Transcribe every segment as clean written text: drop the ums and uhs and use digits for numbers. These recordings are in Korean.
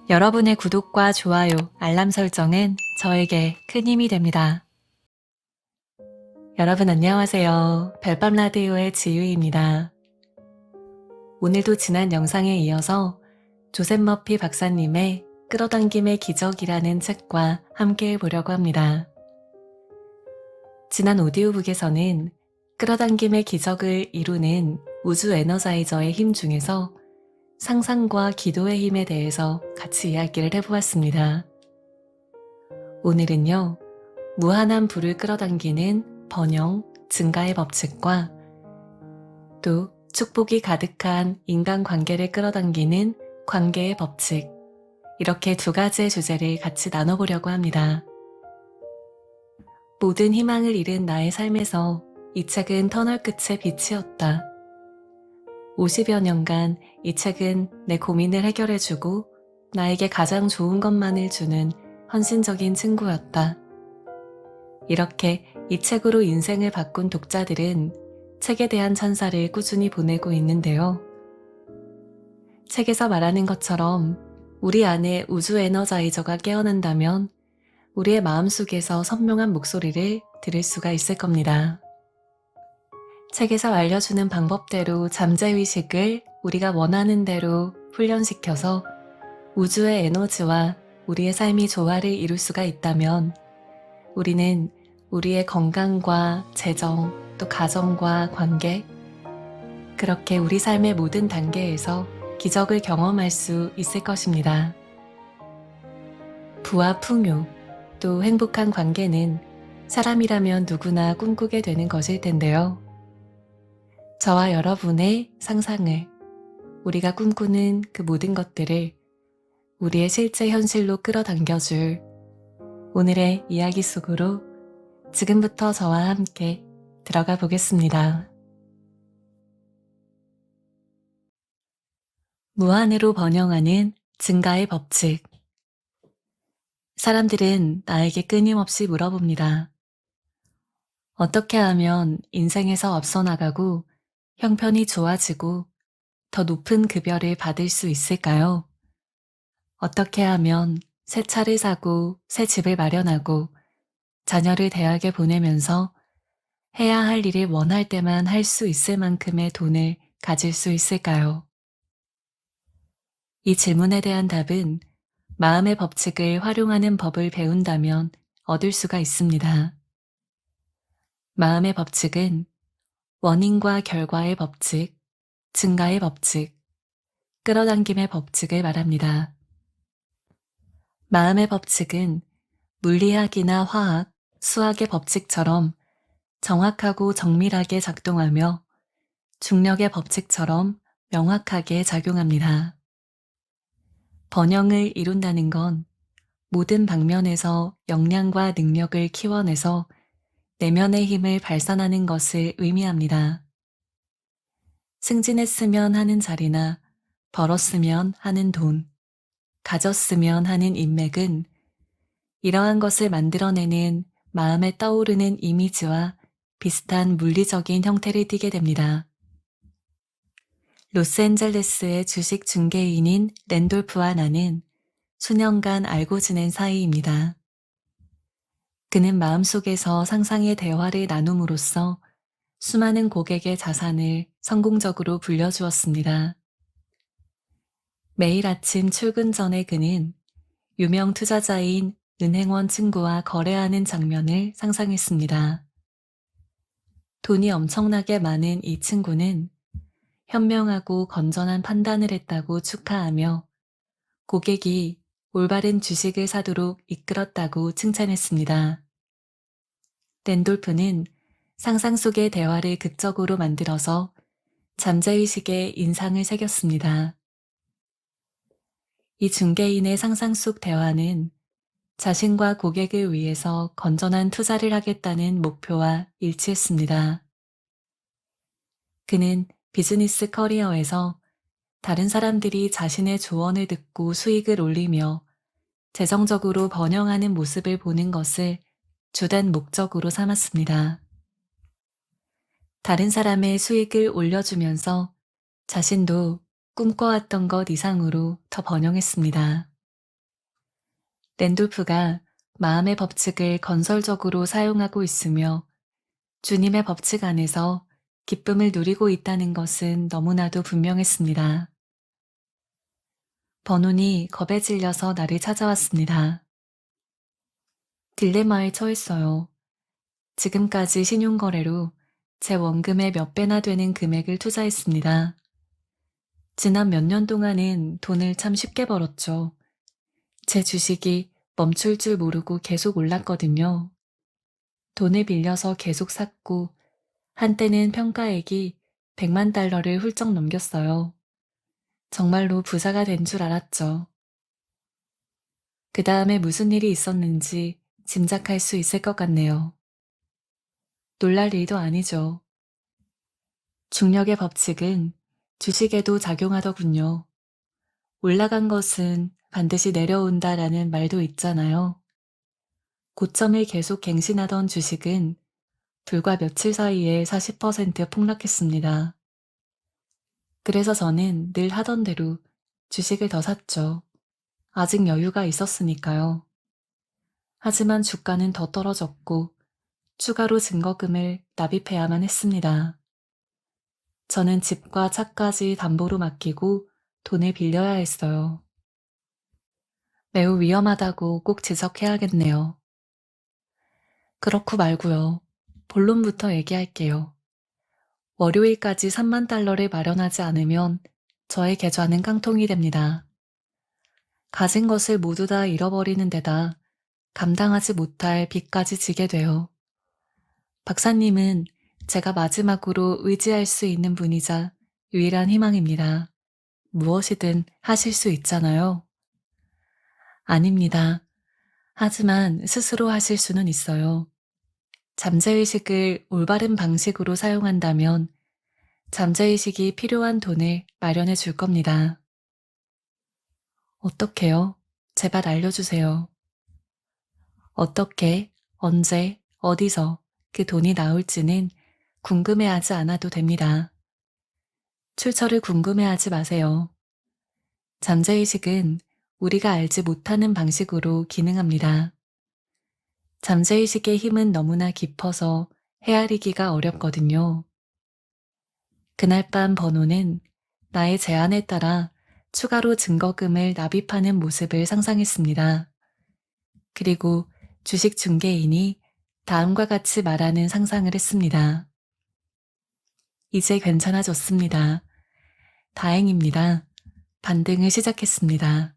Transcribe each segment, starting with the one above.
여러분의 구독과 좋아요, 알람 설정은 저에게 큰 힘이 됩니다. 여러분 안녕하세요. 별밤 라디오의 지유입니다. 오늘도 지난 영상에 이어서 조셉 머피 박사님의 끌어당김의 기적이라는 책과 함께 해보려고 합니다. 지난 오디오북에서는 끌어당김의 기적을 이루는 우주 에너자이저의 힘 중에서 상상과 기도의 힘에 대해서 같이 이야기를 해보았습니다. 오늘은요, 무한한 불을 끌어당기는 번영, 증가의 법칙과 또 축복이 가득한 인간관계를 끌어당기는 관계의 법칙, 이렇게 두 가지의 주제를 같이 나눠보려고 합니다. 모든 희망을 잃은 나의 삶에서 이 책은 터널 끝의 빛이었다. 50여 년간 이 책은 내 고민을 해결해주고 나에게 가장 좋은 것만을 주는 헌신적인 친구였다. 이렇게 이 책으로 인생을 바꾼 독자들은 책에 대한 찬사를 꾸준히 보내고 있는데요. 책에서 말하는 것처럼 우리 안에 우주 에너자이저가 깨어난다면 우리의 마음속에서 선명한 목소리를 들을 수가 있을 겁니다. 책에서 알려주는 방법대로 잠재의식을 우리가 원하는 대로 훈련시켜서 우주의 에너지와 우리의 삶이 조화를 이룰 수가 있다면 우리는 우리의 건강과 재정, 또 가정과 관계, 그렇게 우리 삶의 모든 단계에서 기적을 경험할 수 있을 것입니다. 부와 풍요, 또 행복한 관계는 사람이라면 누구나 꿈꾸게 되는 것일 텐데요. 저와 여러분의 상상을, 우리가 꿈꾸는 그 모든 것들을 우리의 실제 현실로 끌어당겨줄 오늘의 이야기 속으로 지금부터 저와 함께 들어가 보겠습니다. 무한으로 번영하는 증가의 법칙. 사람들은 나에게 끊임없이 물어봅니다. 어떻게 하면 인생에서 앞서 나가고 형편이 좋아지고 더 높은 급여를 받을 수 있을까요? 어떻게 하면 새 차를 사고 새 집을 마련하고 자녀를 대학에 보내면서 해야 할 일을 원할 때만 할 수 있을 만큼의 돈을 가질 수 있을까요? 이 질문에 대한 답은 마음의 법칙을 활용하는 법을 배운다면 얻을 수가 있습니다. 마음의 법칙은 원인과 결과의 법칙, 증가의 법칙, 끌어당김의 법칙을 말합니다. 마음의 법칙은 물리학이나 화학, 수학의 법칙처럼 정확하고 정밀하게 작동하며 중력의 법칙처럼 명확하게 작용합니다. 번영을 이룬다는 건 모든 방면에서 역량과 능력을 키워내서 내면의 힘을 발산하는 것을 의미합니다. 승진했으면 하는 자리나 벌었으면 하는 돈, 가졌으면 하는 인맥은 이러한 것을 만들어내는 마음에 떠오르는 이미지와 비슷한 물리적인 형태를 띠게 됩니다. 로스앤젤레스의 주식 중개인인 랜돌프와 나는 수년간 알고 지낸 사이입니다. 그는 마음속에서 상상의 대화를 나눔으로써 수많은 고객의 자산을 성공적으로 불려주었습니다. 매일 아침 출근 전에 그는 유명 투자자인 은행원 친구와 거래하는 장면을 상상했습니다. 돈이 엄청나게 많은 이 친구는 현명하고 건전한 판단을 했다고 축하하며 고객이 올바른 주식을 사도록 이끌었다고 칭찬했습니다. 랜돌프는 상상 속의 대화를 극적으로 만들어서 잠재의식에 인상을 새겼습니다. 이 중개인의 상상 속 대화는 자신과 고객을 위해서 건전한 투자를 하겠다는 목표와 일치했습니다. 그는 비즈니스 커리어에서 다른 사람들이 자신의 조언을 듣고 수익을 올리며 재정적으로 번영하는 모습을 보는 것을 주된 목적으로 삼았습니다. 다른 사람의 수익을 올려주면서 자신도 꿈꿔왔던 것 이상으로 더 번영했습니다. 랜돌프가 마음의 법칙을 건설적으로 사용하고 있으며 주님의 법칙 안에서 기쁨을 누리고 있다는 것은 너무나도 분명했습니다. 버논이 겁에 질려서 나를 찾아왔습니다. 딜레마에 처했어요. 지금까지 신용거래로 제 원금의 몇 배나 되는 금액을 투자했습니다. 지난 몇 년 동안은 돈을 참 쉽게 벌었죠. 제 주식이 멈출 줄 모르고 계속 올랐거든요. 돈을 빌려서 계속 샀고 한때는 평가액이 100만 달러를 훌쩍 넘겼어요. 정말로 부자가 된 줄 알았죠. 그 다음에 무슨 일이 있었는지 짐작할 수 있을 것 같네요. 놀랄 일도 아니죠. 중력의 법칙은 주식에도 작용하더군요. 올라간 것은 반드시 내려온다라는 말도 있잖아요. 고점을 계속 갱신하던 주식은 불과 며칠 사이에 40% 폭락했습니다. 그래서 저는 늘 하던 대로 주식을 더 샀죠. 아직 여유가 있었으니까요. 하지만 주가는 더 떨어졌고 추가로 증거금을 납입해야만 했습니다. 저는 집과 차까지 담보로 맡기고 돈을 빌려야 했어요. 매우 위험하다고 꼭 지적해야겠네요. 그렇고 말고요. 본론부터 얘기할게요. 월요일까지 3만 달러를 마련하지 않으면 저의 계좌는 깡통이 됩니다. 가진 것을 모두 다 잃어버리는 데다 감당하지 못할 빚까지 지게 돼요. 박사님은 제가 마지막으로 의지할 수 있는 분이자 유일한 희망입니다. 무엇이든 하실 수 있잖아요. 아닙니다. 하지만 스스로 하실 수는 있어요. 잠재의식을 올바른 방식으로 사용한다면 잠재의식이 필요한 돈을 마련해 줄 겁니다. 어떻게요? 제발 알려주세요. 어떻게, 언제, 어디서 그 돈이 나올지는 궁금해하지 않아도 됩니다. 출처를 궁금해하지 마세요. 잠재의식은 우리가 알지 못하는 방식으로 기능합니다. 잠재의식의 힘은 너무나 깊어서 헤아리기가 어렵거든요. 그날 밤 번호는 나의 제안에 따라 추가로 증거금을 납입하는 모습을 상상했습니다. 그리고 주식 중개인이 다음과 같이 말하는 상상을 했습니다. 이제 괜찮아졌습니다. 다행입니다. 반등을 시작했습니다.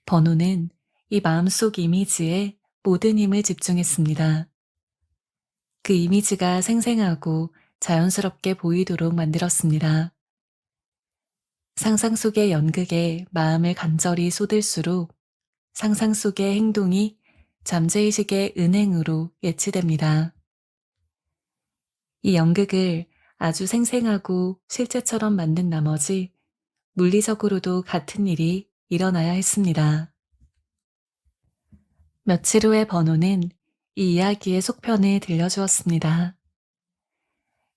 번호는 이 마음속 이미지에 모든 힘을 집중했습니다. 그 이미지가 생생하고 자연스럽게 보이도록 만들었습니다. 상상 속의 연극에 마음을 간절히 쏟을수록 상상 속의 행동이 잠재의식의 은행으로 예치됩니다. 이 연극을 아주 생생하고 실제처럼 만든 나머지 물리적으로도 같은 일이 일어나야 했습니다. 며칠 후에 번호는 이 이야기의 속편을 들려주었습니다.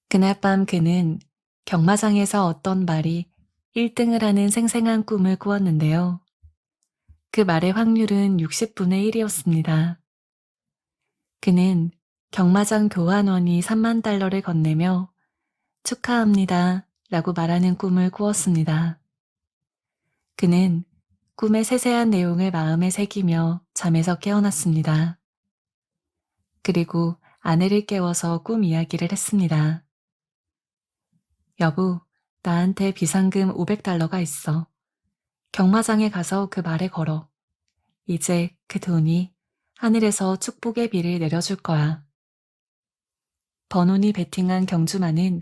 그날 밤 그는 경마장에서 어떤 말이 1등을 하는 생생한 꿈을 꾸었는데요. 그 말의 확률은 60분의 1이었습니다. 그는 경마장 교환원이 3만 달러를 건네며 축하합니다 라고 말하는 꿈을 꾸었습니다. 그는 꿈의 세세한 내용을 마음에 새기며 잠에서 깨어났습니다. 그리고 아내를 깨워서 꿈 이야기를 했습니다. 여보, 나한테 비상금 500달러가 있어. 경마장에 가서 그 말에 걸어. 이제 그 돈이 하늘에서 축복의 비를 내려줄 거야. 번온이 베팅한 경주마는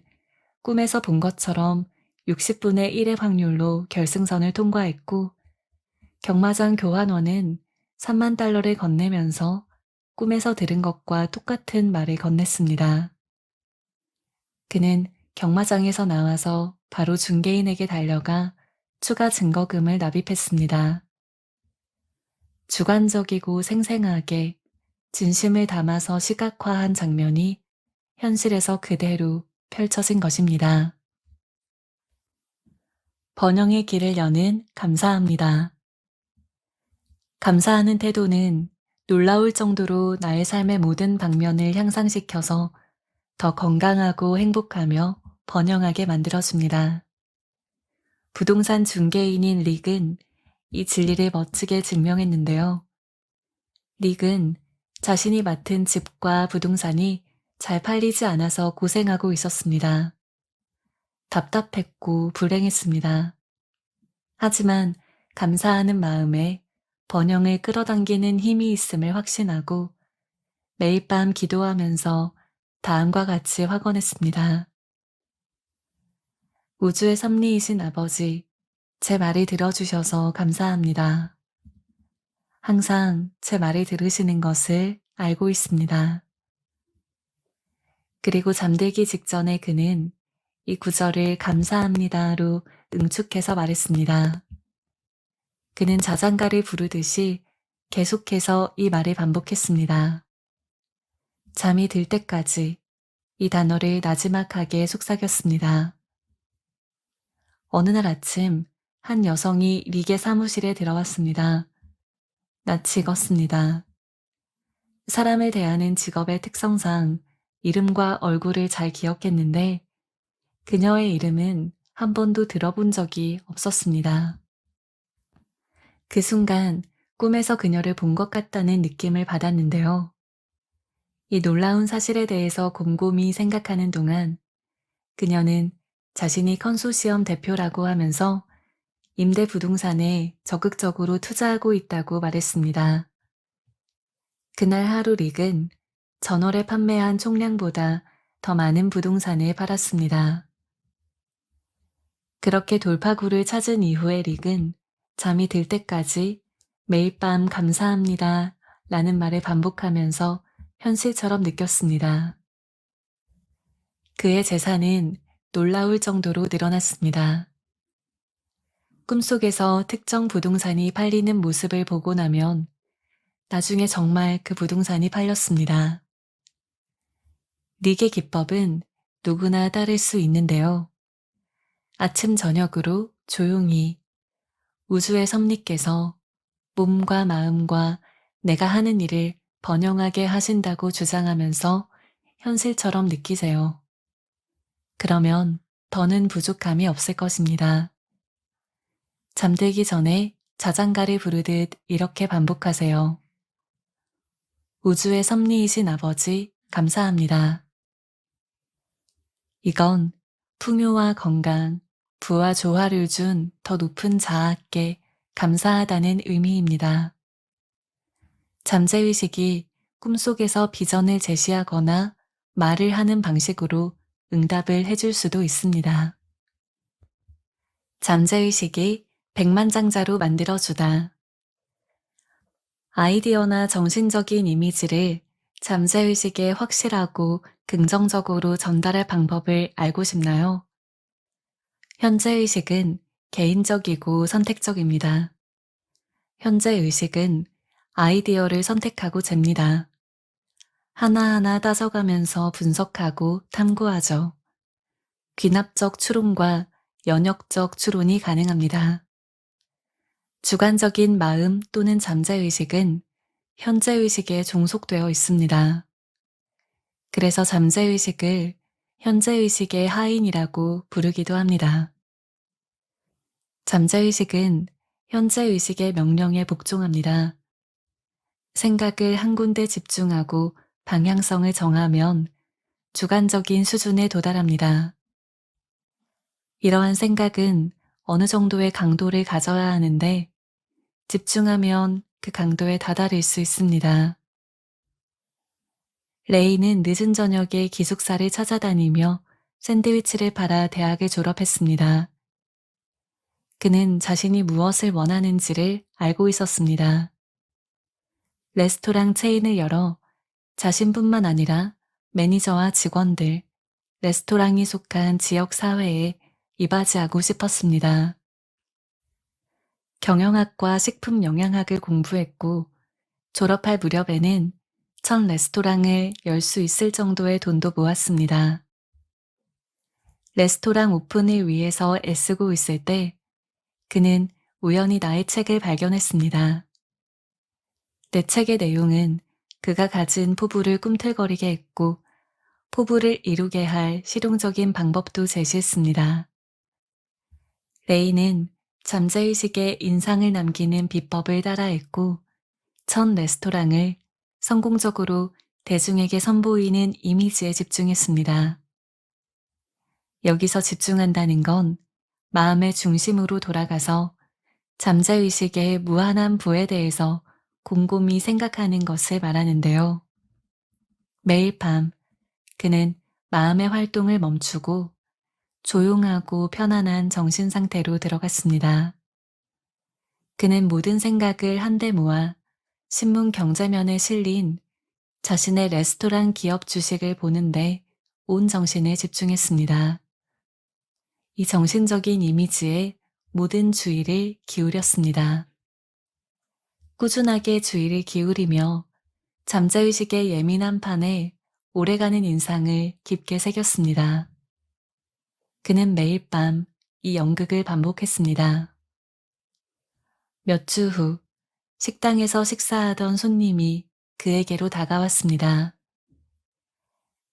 꿈에서 본 것처럼 60분의 1의 확률로 결승선을 통과했고 경마장 교환원은 3만 달러를 건네면서 꿈에서 들은 것과 똑같은 말을 건넸습니다. 그는 경마장에서 나와서 바로 중개인에게 달려가 추가 증거금을 납입했습니다. 주관적이고 생생하게 진심을 담아서 시각화한 장면이 현실에서 그대로 펼쳐진 것입니다. 번영의 길을 여는 감사합니다. 감사하는 태도는 놀라울 정도로 나의 삶의 모든 방면을 향상시켜서 더 건강하고 행복하며 번영하게 만들어줍니다. 부동산 중개인인 릭은 이 진리를 멋지게 증명했는데요. 릭은 자신이 맡은 집과 부동산이 잘 팔리지 않아서 고생하고 있었습니다. 답답했고 불행했습니다. 하지만 감사하는 마음에 번영을 끌어당기는 힘이 있음을 확신하고 매일 밤 기도하면서 다음과 같이 확언했습니다. 우주의 섭리이신 아버지, 제 말을 들어주셔서 감사합니다. 항상 제 말을 들으시는 것을 알고 있습니다. 그리고 잠들기 직전에 그는 이 구절을 감사합니다로 응축해서 말했습니다. 그는 자장가를 부르듯이 계속해서 이 말을 반복했습니다. 잠이 들 때까지 이 단어를 나지막하게 속삭였습니다. 어느 날 아침 한 여성이 릭의 사무실에 들어왔습니다. 낯이 익었습니다. 사람을 대하는 직업의 특성상 이름과 얼굴을 잘 기억했는데 그녀의 이름은 한 번도 들어본 적이 없었습니다. 그 순간 꿈에서 그녀를 본 것 같다는 느낌을 받았는데요. 이 놀라운 사실에 대해서 곰곰이 생각하는 동안 그녀는 자신이 컨소시엄 대표라고 하면서 임대 부동산에 적극적으로 투자하고 있다고 말했습니다. 그날 하루 릭은 전월에 판매한 총량보다 더 많은 부동산을 팔았습니다. 그렇게 돌파구를 찾은 이후에 릭은 잠이 들 때까지 매일 밤 감사합니다 라는 말을 반복하면서 현실처럼 느꼈습니다. 그의 재산은 놀라울 정도로 늘어났습니다. 꿈속에서 특정 부동산이 팔리는 모습을 보고 나면 나중에 정말 그 부동산이 팔렸습니다. 릭의 기법은 누구나 따를 수 있는데요. 아침 저녁으로 조용히 우주의 섭리께서 몸과 마음과 내가 하는 일을 번영하게 하신다고 주장하면서 현실처럼 느끼세요. 그러면 더는 부족함이 없을 것입니다. 잠들기 전에 자장가를 부르듯 이렇게 반복하세요. 우주의 섭리이신 아버지, 감사합니다. 이건 풍요와 건강, 부와 조화를 준 더 높은 자아께 감사하다는 의미입니다. 잠재의식이 꿈속에서 비전을 제시하거나 말을 하는 방식으로 응답을 해줄 수도 있습니다. 잠재의식이 백만장자로 만들어주다. 아이디어나 정신적인 이미지를 잠재의식에 확실하고 긍정적으로 전달할 방법을 알고 싶나요? 현재의식은 개인적이고 선택적입니다. 현재의식은 아이디어를 선택하고 잽니다. 하나하나 따져가면서 분석하고 탐구하죠. 귀납적 추론과 연역적 추론이 가능합니다. 주관적인 마음 또는 잠재의식은 현재의식에 종속되어 있습니다. 그래서 잠재의식을 현재의식의 하인이라고 부르기도 합니다. 잠재의식은 현재의식의 명령에 복종합니다. 생각을 한 군데 집중하고 방향성을 정하면 주관적인 수준에 도달합니다. 이러한 생각은 어느 정도의 강도를 가져야 하는데 집중하면 그 강도에 다다를 수 있습니다. 레이는 늦은 저녁에 기숙사를 찾아다니며 샌드위치를 팔아 대학을 졸업했습니다. 그는 자신이 무엇을 원하는지를 알고 있었습니다. 레스토랑 체인을 열어 자신뿐만 아니라 매니저와 직원들, 레스토랑이 속한 지역 사회에 이바지하고 싶었습니다. 경영학과 식품 영양학을 공부했고 졸업할 무렵에는 첫 레스토랑을 열 수 있을 정도의 돈도 모았습니다. 레스토랑 오픈을 위해서 애쓰고 있을 때 그는 우연히 나의 책을 발견했습니다. 내 책의 내용은 그가 가진 포부를 꿈틀거리게 했고 포부를 이루게 할 실용적인 방법도 제시했습니다. 레이는 잠재의식에 인상을 남기는 비법을 따라했고 첫 레스토랑을 성공적으로 대중에게 선보이는 이미지에 집중했습니다. 여기서 집중한다는 건 마음의 중심으로 돌아가서 잠재의식의 무한한 부에 대해서 곰곰이 생각하는 것을 말하는데요. 매일 밤 그는 마음의 활동을 멈추고 조용하고 편안한 정신 상태로 들어갔습니다. 그는 모든 생각을 한데 모아 신문 경제면에 실린 자신의 레스토랑 기업 주식을 보는데 온 정신을 집중했습니다. 이 정신적인 이미지에 모든 주의를 기울였습니다. 꾸준하게 주의를 기울이며 잠재의식의 예민한 판에 오래가는 인상을 깊게 새겼습니다. 그는 매일 밤 이 연극을 반복했습니다. 몇 주 후 식당에서 식사하던 손님이 그에게로 다가왔습니다.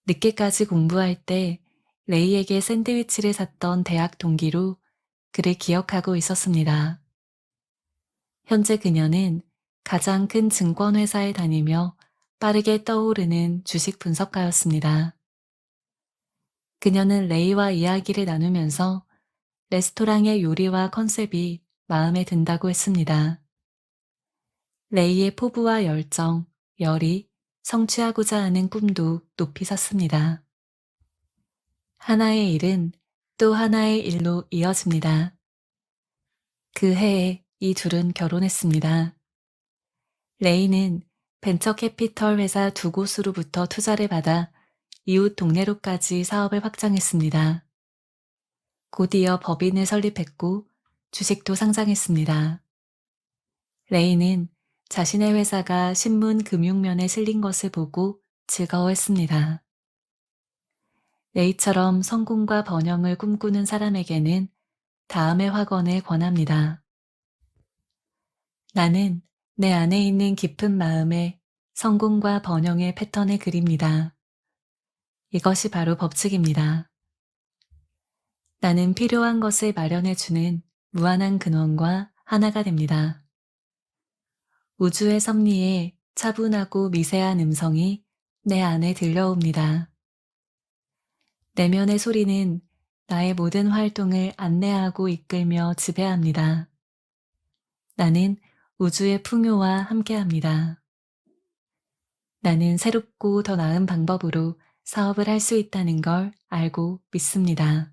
늦게까지 공부할 때 레이에게 샌드위치를 샀던 대학 동기로 그를 기억하고 있었습니다. 현재 그녀는 가장 큰 증권회사에 다니며 빠르게 떠오르는 주식 분석가였습니다. 그녀는 레이와 이야기를 나누면서 레스토랑의 요리와 컨셉이 마음에 든다고 했습니다. 레이의 포부와 열정, 열이 성취하고자 하는 꿈도 높이 샀습니다. 하나의 일은 또 하나의 일로 이어집니다. 그 해에 이 둘은 결혼했습니다. 레이는 벤처 캐피털 회사 두 곳으로부터 투자를 받아 이웃 동네로까지 사업을 확장했습니다. 곧이어 법인을 설립했고 주식도 상장했습니다. 레이는 자신의 회사가 신문 금융면에 실린 것을 보고 즐거워했습니다. 레이처럼 성공과 번영을 꿈꾸는 사람에게는 다음의 확언을 권합니다. 나는 내 안에 있는 깊은 마음에 성공과 번영의 패턴을 그립니다. 이것이 바로 법칙입니다. 나는 필요한 것을 마련해주는 무한한 근원과 하나가 됩니다. 우주의 섭리에 차분하고 미세한 음성이 내 안에 들려옵니다. 내면의 소리는 나의 모든 활동을 안내하고 이끌며 지배합니다. 나는 우주의 풍요와 함께합니다. 나는 새롭고 더 나은 방법으로 사업을 할 수 있다는 걸 알고 믿습니다.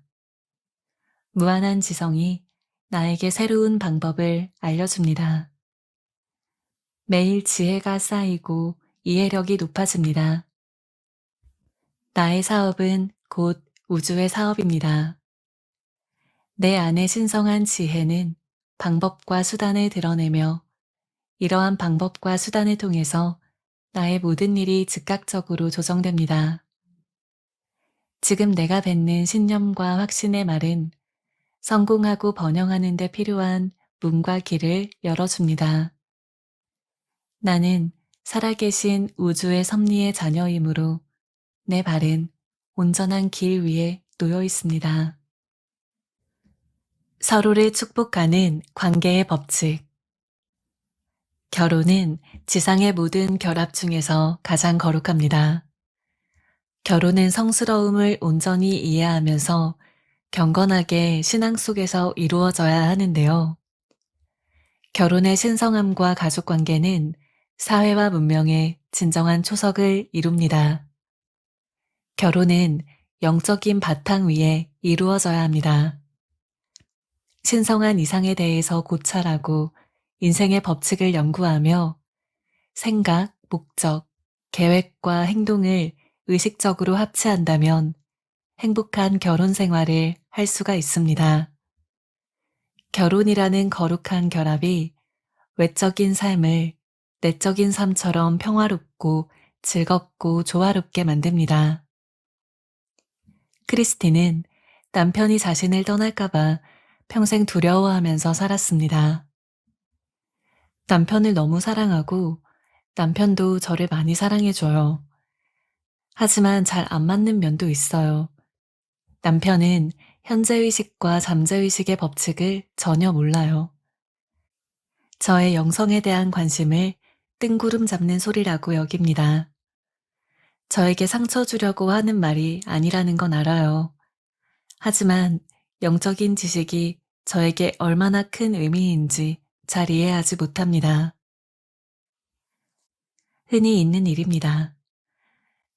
무한한 지성이 나에게 새로운 방법을 알려줍니다. 매일 지혜가 쌓이고 이해력이 높아집니다. 나의 사업은 곧 우주의 사업입니다. 내 안의 신성한 지혜는 방법과 수단을 드러내며 이러한 방법과 수단을 통해서 나의 모든 일이 즉각적으로 조정됩니다. 지금 내가 뱉는 신념과 확신의 말은 성공하고 번영하는 데 필요한 문과 길을 열어줍니다. 나는 살아계신 우주의 섭리의 자녀이므로 내 발은 온전한 길 위에 놓여 있습니다. 서로를 축복하는 관계의 법칙. 결혼은 지상의 모든 결합 중에서 가장 거룩합니다. 결혼은 성스러움을 온전히 이해하면서 경건하게 신앙 속에서 이루어져야 하는데요. 결혼의 신성함과 가족관계는 사회와 문명의 진정한 초석을 이룹니다. 결혼은 영적인 바탕 위에 이루어져야 합니다. 신성한 이상에 대해서 고찰하고 인생의 법칙을 연구하며 생각, 목적, 계획과 행동을 의식적으로 합치한다면 행복한 결혼 생활을 할 수가 있습니다. 결혼이라는 거룩한 결합이 외적인 삶을 내적인 삶처럼 평화롭고 즐겁고 조화롭게 만듭니다. 크리스티는 남편이 자신을 떠날까봐 평생 두려워하면서 살았습니다. 남편을 너무 사랑하고 남편도 저를 많이 사랑해줘요. 하지만 잘 안 맞는 면도 있어요. 남편은 현재의식과 잠재의식의 법칙을 전혀 몰라요. 저의 영성에 대한 관심을 뜬구름 잡는 소리라고 여깁니다. 저에게 상처 주려고 하는 말이 아니라는 건 알아요. 하지만 영적인 지식이 저에게 얼마나 큰 의미인지 잘 이해하지 못합니다. 흔히 있는 일입니다.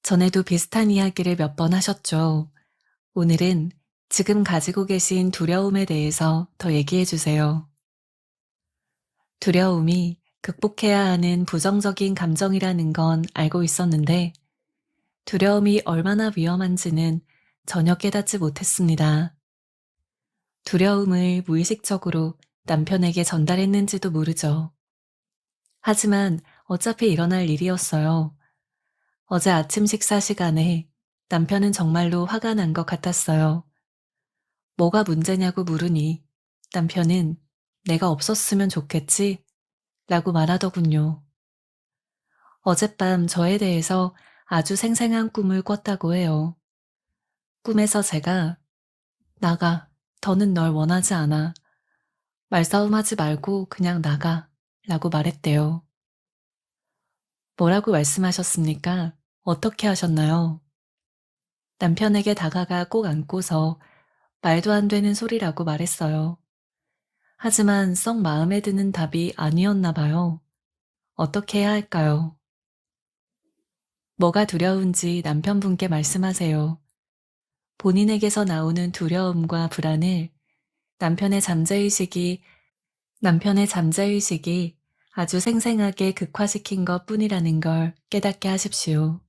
전에도 비슷한 이야기를 몇 번 하셨죠. 오늘은 지금 가지고 계신 두려움에 대해서 더 얘기해 주세요. 두려움이 극복해야 하는 부정적인 감정이라는 건 알고 있었는데 두려움이 얼마나 위험한지는 전혀 깨닫지 못했습니다. 두려움을 무의식적으로 남편에게 전달했는지도 모르죠. 하지만 어차피 일어날 일이었어요. 어제 아침 식사 시간에 남편은 정말로 화가 난 것 같았어요. 뭐가 문제냐고 물으니 남편은 내가 없었으면 좋겠지? 라고 말하더군요. 어젯밤 저에 대해서 아주 생생한 꿈을 꿨다고 해요. 꿈에서 제가 나가, 더는 널 원하지 않아. 말싸움하지 말고 그냥 나가 라고 말했대요. 뭐라고 말씀하셨습니까? 어떻게 하셨나요? 남편에게 다가가 꼭 안고서 말도 안 되는 소리라고 말했어요. 하지만 썩 마음에 드는 답이 아니었나 봐요. 어떻게 해야 할까요? 뭐가 두려운지 남편분께 말씀하세요. 본인에게서 나오는 두려움과 불안을 남편의 잠재의식이 남편의 잠재의식이 아주 생생하게 극화시킨 것 뿐이라는 걸 깨닫게 하십시오.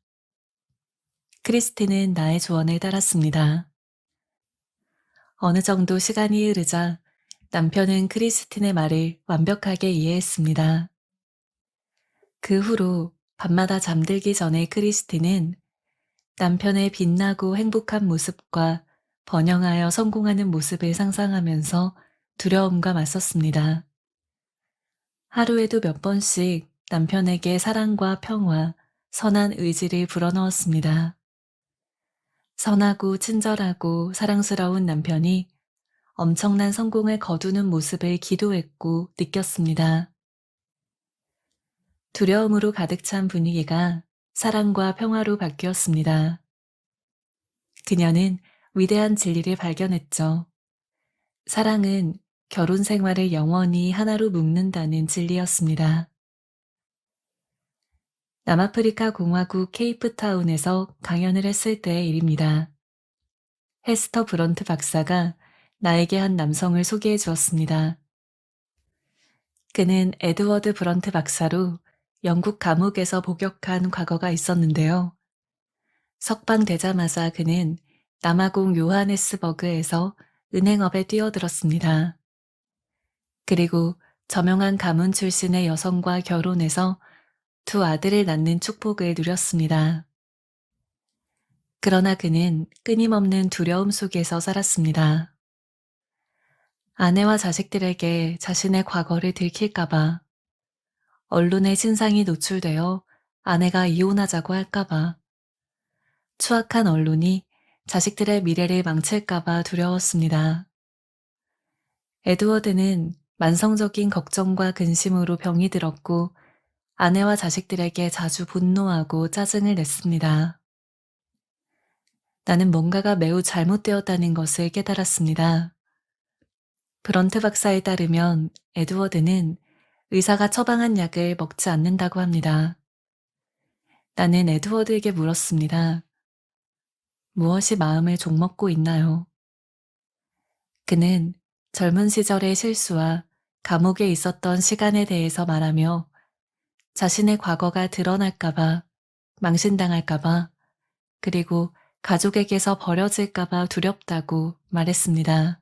크리스티는 나의 조언을 따랐습니다. 어느 정도 시간이 흐르자 남편은 크리스틴의 말을 완벽하게 이해했습니다. 그 후로 밤마다 잠들기 전에 크리스틴은 남편의 빛나고 행복한 모습과 번영하여 성공하는 모습을 상상하면서 두려움과 맞섰습니다. 하루에도 몇 번씩 남편에게 사랑과 평화, 선한 의지를 불어넣었습니다. 선하고 친절하고 사랑스러운 남편이 엄청난 성공을 거두는 모습을 기도했고 느꼈습니다. 두려움으로 가득 찬 분위기가 사랑과 평화로 바뀌었습니다. 그녀는 위대한 진리를 발견했죠. 사랑은 결혼 생활을 영원히 하나로 묶는다는 진리였습니다. 남아프리카 공화국 케이프타운에서 강연을 했을 때의 일입니다. 헤스터 브런트 박사가 나에게 한 남성을 소개해 주었습니다. 그는 에드워드 브런트 박사로 영국 감옥에서 복역한 과거가 있었는데요. 석방되자마자 그는 남아공 요하네스버그에서 은행업에 뛰어들었습니다. 그리고 저명한 가문 출신의 여성과 결혼해서 두 아들을 낳는 축복을 누렸습니다. 그러나 그는 끊임없는 두려움 속에서 살았습니다. 아내와 자식들에게 자신의 과거를 들킬까봐, 언론의 신상이 노출되어 아내가 이혼하자고 할까봐, 추악한 언론이 자식들의 미래를 망칠까봐 두려웠습니다. 에드워드는 만성적인 걱정과 근심으로 병이 들었고 아내와 자식들에게 자주 분노하고 짜증을 냈습니다. 나는 뭔가가 매우 잘못되었다는 것을 깨달았습니다. 브런트 박사에 따르면 에드워드는 의사가 처방한 약을 먹지 않는다고 합니다. 나는 에드워드에게 물었습니다. 무엇이 마음을 종먹고 있나요? 그는 젊은 시절의 실수와 감옥에 있었던 시간에 대해서 말하며 자신의 과거가 드러날까봐, 망신당할까봐, 그리고 가족에게서 버려질까봐 두렵다고 말했습니다.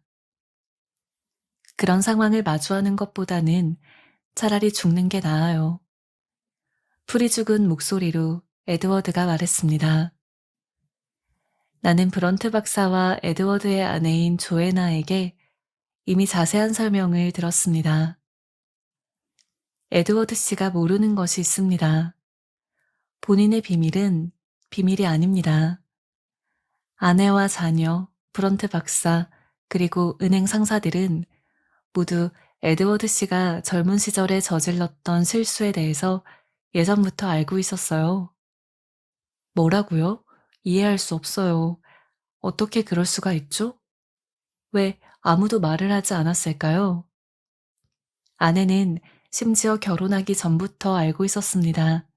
그런 상황을 마주하는 것보다는 차라리 죽는 게 나아요. 풀이 죽은 목소리로 에드워드가 말했습니다. 나는 브런트 박사와 에드워드의 아내인 조애나에게 이미 자세한 설명을 들었습니다. 에드워드 씨가 모르는 것이 있습니다. 본인의 비밀은 비밀이 아닙니다. 아내와 자녀, 브런트 박사, 그리고 은행 상사들은 모두 에드워드 씨가 젊은 시절에 저질렀던 실수에 대해서 예전부터 알고 있었어요. 뭐라고요? 이해할 수 없어요. 어떻게 그럴 수가 있죠? 왜 아무도 말을 하지 않았을까요? 아내는 심지어 결혼하기 전부터 알고 있었습니다.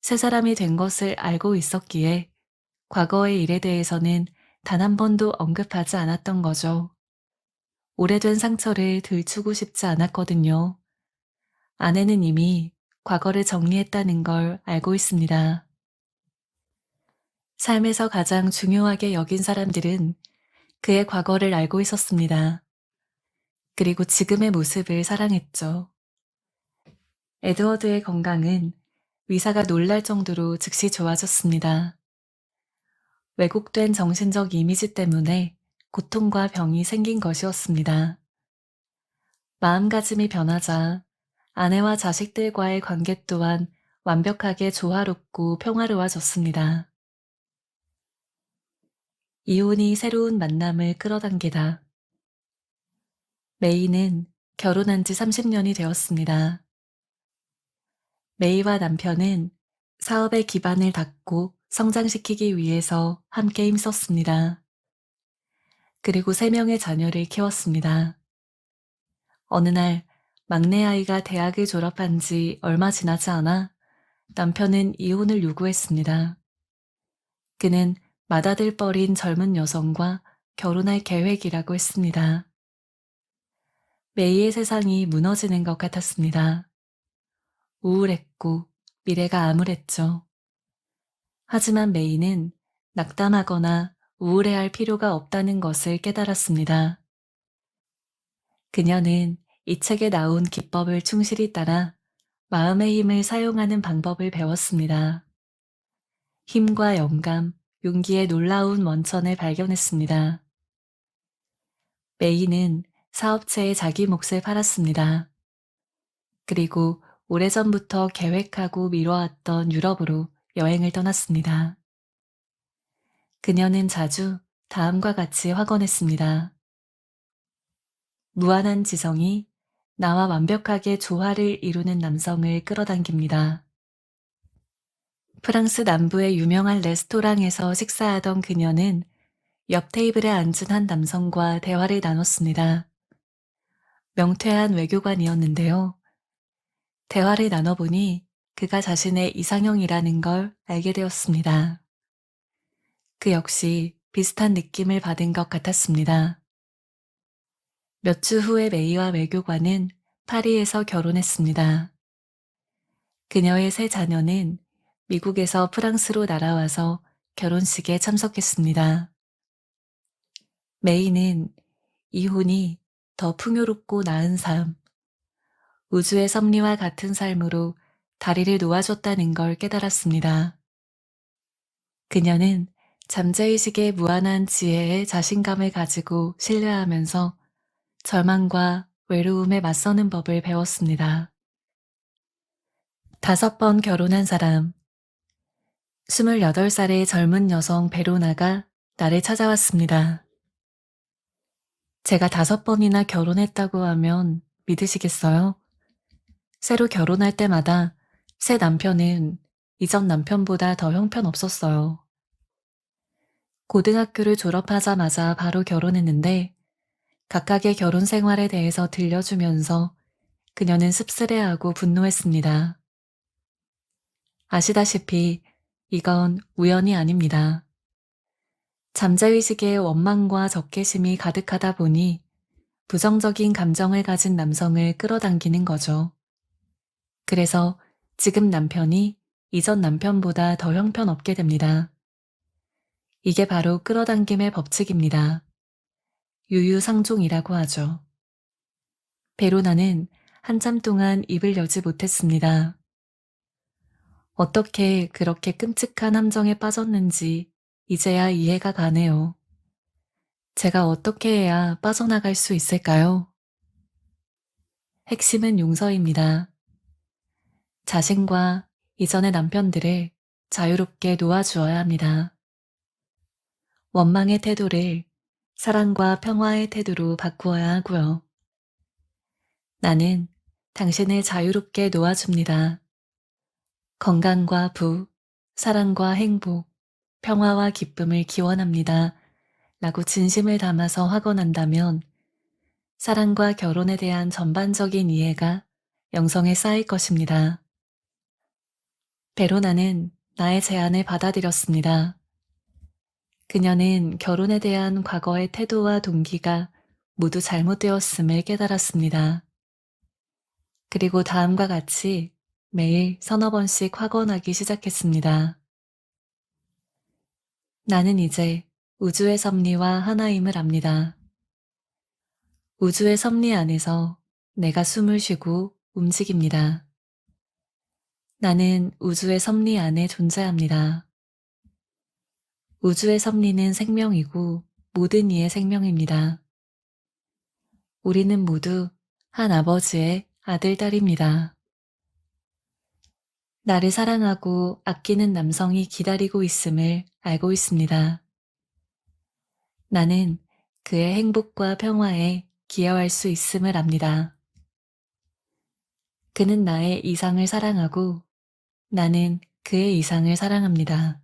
새 사람이 된 것을 알고 있었기에 과거의 일에 대해서는 단 한 번도 언급하지 않았던 거죠. 오래된 상처를 들추고 싶지 않았거든요. 아내는 이미 과거를 정리했다는 걸 알고 있습니다. 삶에서 가장 중요하게 여긴 사람들은 그의 과거를 알고 있었습니다. 그리고 지금의 모습을 사랑했죠. 에드워드의 건강은 의사가 놀랄 정도로 즉시 좋아졌습니다. 왜곡된 정신적 이미지 때문에 고통과 병이 생긴 것이었습니다. 마음가짐이 변하자 아내와 자식들과의 관계 또한 완벽하게 조화롭고 평화로워졌습니다. 이혼이 새로운 만남을 끌어당기다. 메이는 결혼한 지 30년이 되었습니다. 메이와 남편은 사업의 기반을 닦고 성장시키기 위해서 함께 힘썼습니다. 그리고 3명의 자녀를 키웠습니다. 어느 날 막내 아이가 대학을 졸업한 지 얼마 지나지 않아 남편은 이혼을 요구했습니다. 그는 맏아들 뻘인 젊은 여성과 결혼할 계획이라고 했습니다. 메이의 세상이 무너지는 것 같았습니다. 우울했고 미래가 암울했죠. 하지만 메이는 낙담하거나 우울해할 필요가 없다는 것을 깨달았습니다. 그녀는 이 책에 나온 기법을 충실히 따라 마음의 힘을 사용하는 방법을 배웠습니다. 힘과 영감, 용기의 놀라운 원천을 발견했습니다. 메이는 사업체에 자기 몫을 팔았습니다. 그리고 오래전부터 계획하고 미뤄왔던 유럽으로 여행을 떠났습니다. 그녀는 자주 다음과 같이 확언했습니다. 무한한 지성이 나와 완벽하게 조화를 이루는 남성을 끌어당깁니다. 프랑스 남부의 유명한 레스토랑에서 식사하던 그녀는 옆 테이블에 앉은 한 남성과 대화를 나눴습니다. 명퇴한 외교관이었는데요. 대화를 나눠보니 그가 자신의 이상형이라는 걸 알게 되었습니다. 그 역시 비슷한 느낌을 받은 것 같았습니다. 몇 주 후에 메이와 외교관은 파리에서 결혼했습니다. 그녀의 세 자녀는 미국에서 프랑스로 날아와서 결혼식에 참석했습니다. 메이는 이혼이 더 풍요롭고 나은 삶, 우주의 섭리와 같은 삶으로 다리를 놓아줬다는 걸 깨달았습니다. 그녀는 잠재의식의 무한한 지혜에 자신감을 가지고 신뢰하면서 절망과 외로움에 맞서는 법을 배웠습니다. 5번 결혼한 사람. 28살의 젊은 여성 베로나가 나를 찾아왔습니다. 제가 5번이나 결혼했다고 하면 믿으시겠어요? 새로 결혼할 때마다 새 남편은 이전 남편보다 더 형편없었어요. 고등학교를 졸업하자마자 바로 결혼했는데 각각의 결혼 생활에 대해서 들려주면서 그녀는 씁쓸해하고 분노했습니다. 아시다시피 이건 우연이 아닙니다. 잠재의식에 원망과 적개심이 가득하다 보니 부정적인 감정을 가진 남성을 끌어당기는 거죠. 그래서 지금 남편이 이전 남편보다 더 형편없게 됩니다. 이게 바로 끌어당김의 법칙입니다. 유유상종이라고 하죠. 베로나는 한참 동안 입을 열지 못했습니다. 어떻게 그렇게 끔찍한 함정에 빠졌는지 이제야 이해가 가네요. 제가 어떻게 해야 빠져나갈 수 있을까요? 핵심은 용서입니다. 자신과 이전의 남편들을 자유롭게 놓아주어야 합니다. 원망의 태도를 사랑과 평화의 태도로 바꾸어야 하고요. 나는 당신을 자유롭게 놓아줍니다. 건강과 부, 사랑과 행복, 평화와 기쁨을 기원합니다. 라고 진심을 담아서 확언한다면 사랑과 결혼에 대한 전반적인 이해가 영성에 쌓일 것입니다. 베로나는 나의 제안을 받아들였습니다. 그녀는 결혼에 대한 과거의 태도와 동기가 모두 잘못되었음을 깨달았습니다. 그리고 다음과 같이 매일 서너 번씩 확언하기 시작했습니다. 나는 이제 우주의 섭리와 하나임을 압니다. 우주의 섭리 안에서 내가 숨을 쉬고 움직입니다. 나는 우주의 섭리 안에 존재합니다. 우주의 섭리는 생명이고 모든 이의 생명입니다. 우리는 모두 한 아버지의 아들, 딸입니다. 나를 사랑하고 아끼는 남성이 기다리고 있음을 알고 있습니다. 나는 그의 행복과 평화에 기여할 수 있음을 압니다. 그는 나의 이상을 사랑하고 나는 그의 이상을 사랑합니다.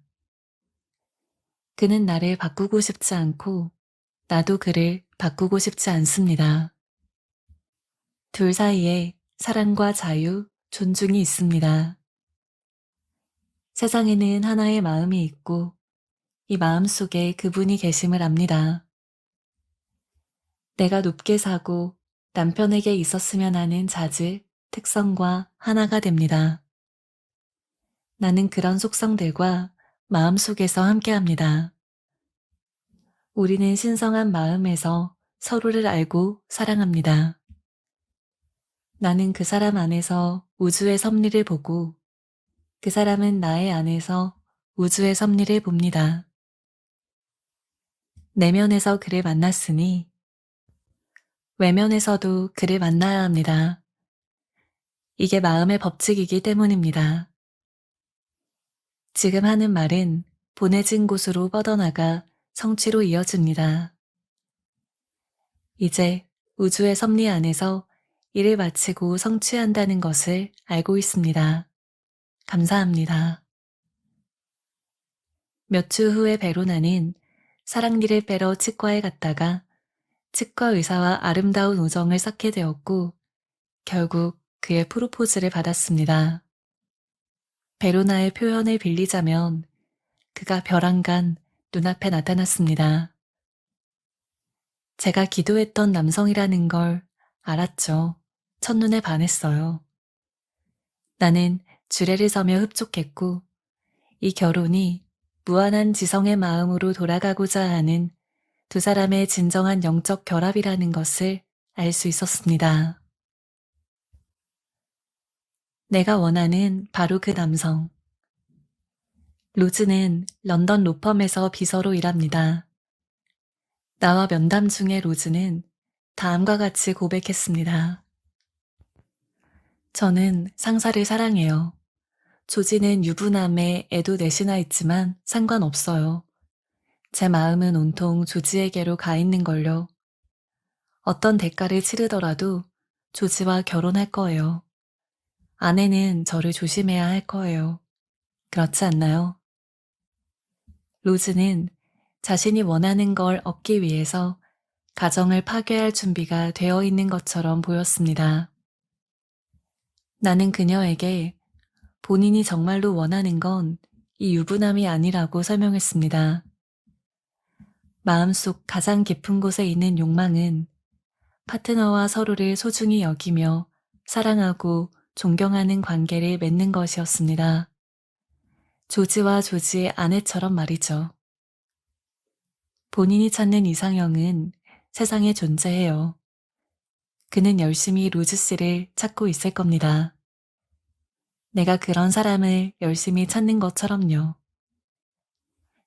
그는 나를 바꾸고 싶지 않고 나도 그를 바꾸고 싶지 않습니다. 둘 사이에 사랑과 자유, 존중이 있습니다. 세상에는 하나의 마음이 있고 이 마음 속에 그분이 계심을 압니다. 내가 높게 사고 남편에게 있었으면 하는 자질, 특성과 하나가 됩니다. 나는 그런 속성들과 마음 속에서 함께합니다. 우리는 신성한 마음에서 서로를 알고 사랑합니다. 나는 그 사람 안에서 우주의 섭리를 보고 그 사람은 나의 안에서 우주의 섭리를 봅니다. 내면에서 그를 만났으니 외면에서도 그를 만나야 합니다. 이게 마음의 법칙이기 때문입니다. 지금 하는 말은 보내진 곳으로 뻗어나가 성취로 이어집니다. 이제 우주의 섭리 안에서 일을 마치고 성취한다는 것을 알고 있습니다. 감사합니다. 몇 주 후에 베로나는 사랑니를 빼러 치과에 갔다가 치과 의사와 아름다운 우정을 쌓게 되었고 결국 그의 프로포즈를 받았습니다. 베로나의 표현을 빌리자면 그가 벼랑간 눈앞에 나타났습니다. 제가 기도했던 남성이라는 걸 알았죠. 첫눈에 반했어요. 나는 주례를 서며 흡족했고 이 결혼이 무한한 지성의 마음으로 돌아가고자 하는 두 사람의 진정한 영적 결합이라는 것을 알 수 있었습니다. 내가 원하는 바로 그 남성. 로즈는 런던 로펌에서 비서로 일합니다. 나와 면담 중에 로즈는 다음과 같이 고백했습니다. 저는 상사를 사랑해요. 조지는 유부남에 애도 넷이나 있지만 상관없어요. 제 마음은 온통 조지에게로 가 있는걸요. 어떤 대가를 치르더라도 조지와 결혼할 거예요. 아내는 저를 조심해야 할 거예요. 그렇지 않나요? 로즈는 자신이 원하는 걸 얻기 위해서 가정을 파괴할 준비가 되어 있는 것처럼 보였습니다. 나는 그녀에게 본인이 정말로 원하는 건 이 유부남이 아니라고 설명했습니다. 마음속 가장 깊은 곳에 있는 욕망은 파트너와 서로를 소중히 여기며 사랑하고 존경하는 관계를 맺는 것이었습니다. 조지와 조지의 아내처럼 말이죠. 본인이 찾는 이상형은 세상에 존재해요. 그는 열심히 로즈 씨를 찾고 있을 겁니다. 내가 그런 사람을 열심히 찾는 것처럼요.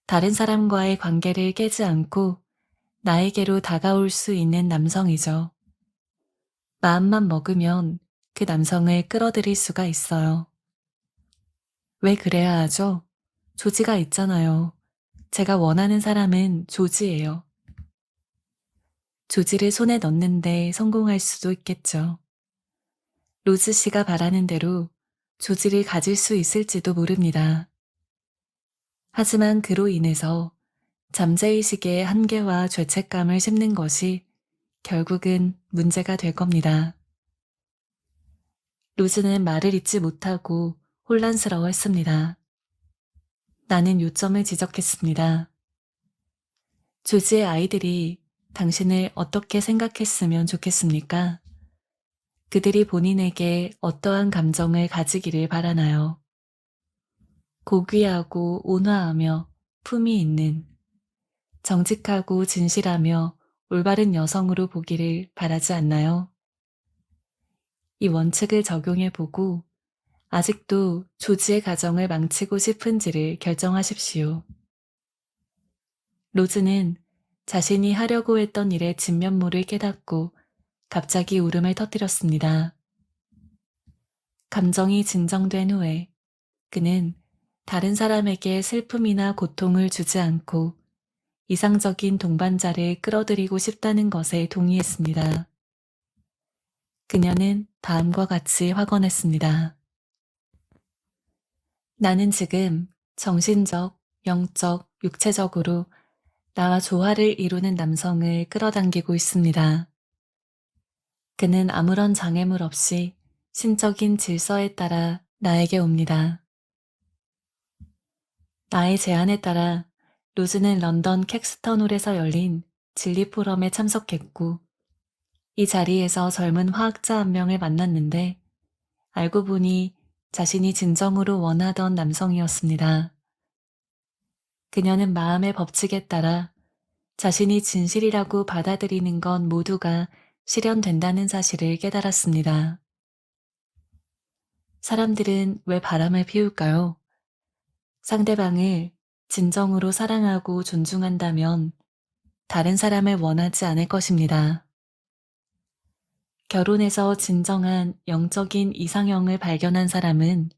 다른 사람과의 관계를 깨지 않고 나에게로 다가올 수 있는 남성이죠. 마음만 먹으면 그 남성을 끌어들일 수가 있어요. 왜 그래야 하죠? 조지가 있잖아요. 제가 원하는 사람은 조지예요. 조지를 손에 넣는데 성공할 수도 있겠죠. 로즈 씨가 바라는 대로 조지를 가질 수 있을지도 모릅니다. 하지만 그로 인해서 잠재의식의 한계와 죄책감을 심는 것이 결국은 문제가 될 겁니다. 로즈는 말을 잇지 못하고 혼란스러워 했습니다. 나는 요점을 지적했습니다. 조지의 아이들이 당신을 어떻게 생각했으면 좋겠습니까? 그들이 본인에게 어떠한 감정을 가지기를 바라나요? 고귀하고 온화하며 품이 있는, 정직하고 진실하며 올바른 여성으로 보기를 바라지 않나요? 이 원칙을 적용해 보고 아직도 조지의 가정을 망치고 싶은지를 결정하십시오. 로즈는 자신이 하려고 했던 일의 진면모를 깨닫고 갑자기 울음을 터뜨렸습니다. 감정이 진정된 후에 그는 다른 사람에게 슬픔이나 고통을 주지 않고 이상적인 동반자를 끌어들이고 싶다는 것에 동의했습니다. 그녀는 다음과 같이 확언했습니다. 나는 지금 정신적, 영적, 육체적으로 나와 조화를 이루는 남성을 끌어당기고 있습니다. 그는 아무런 장애물 없이 신적인 질서에 따라 나에게 옵니다. 나의 제안에 따라 로즈는 런던 캑스턴홀에서 열린 진리 포럼에 참석했고 이 자리에서 젊은 화학자 한 명을 만났는데 알고 보니 자신이 진정으로 원하던 남성이었습니다. 그녀는 마음의 법칙에 따라 자신이 진실이라고 받아들이는 건 모두가 실현된다는 사실을 깨달았습니다. 사람들은 왜 바람을 피울까요? 상대방을 진정으로 사랑하고 존중한다면 다른 사람을 원하지 않을 것입니다. 결혼에서 진정한 영적인 이상형을 발견한 사람은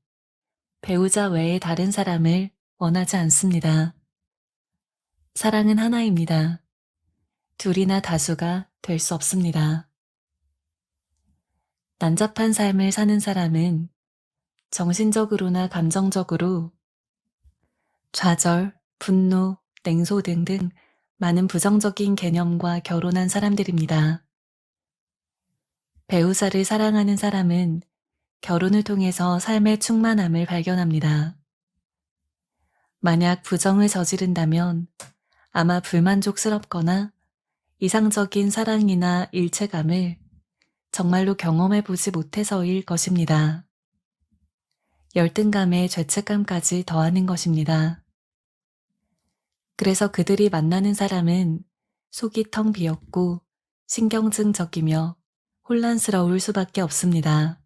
배우자 외에 다른 사람을 원하지 않습니다. 사랑은 하나입니다. 둘이나 다수가 될 수 없습니다. 난잡한 삶을 사는 사람은 정신적으로나 감정적으로 좌절, 분노, 냉소 등등 많은 부정적인 개념과 결혼한 사람들입니다. 배우자를 사랑하는 사람은 결혼을 통해서 삶의 충만함을 발견합니다. 만약 부정을 저지른다면 아마 불만족스럽거나 이상적인 사랑이나 일체감을 정말로 경험해보지 못해서일 것입니다. 열등감에 죄책감까지 더하는 것입니다. 그래서 그들이 만나는 사람은 속이 텅 비었고 신경증적이며 혼란스러울 수밖에 없습니다.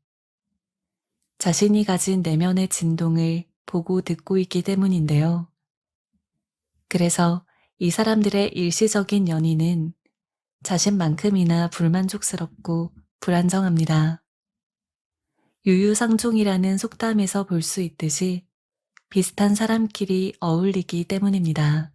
자신이 가진 내면의 진동을 보고 듣고 있기 때문인데요. 그래서 이 사람들의 일시적인 연인은 자신만큼이나 불만족스럽고 불안정합니다. 유유상종이라는 속담에서 볼 수 있듯이 비슷한 사람끼리 어울리기 때문입니다.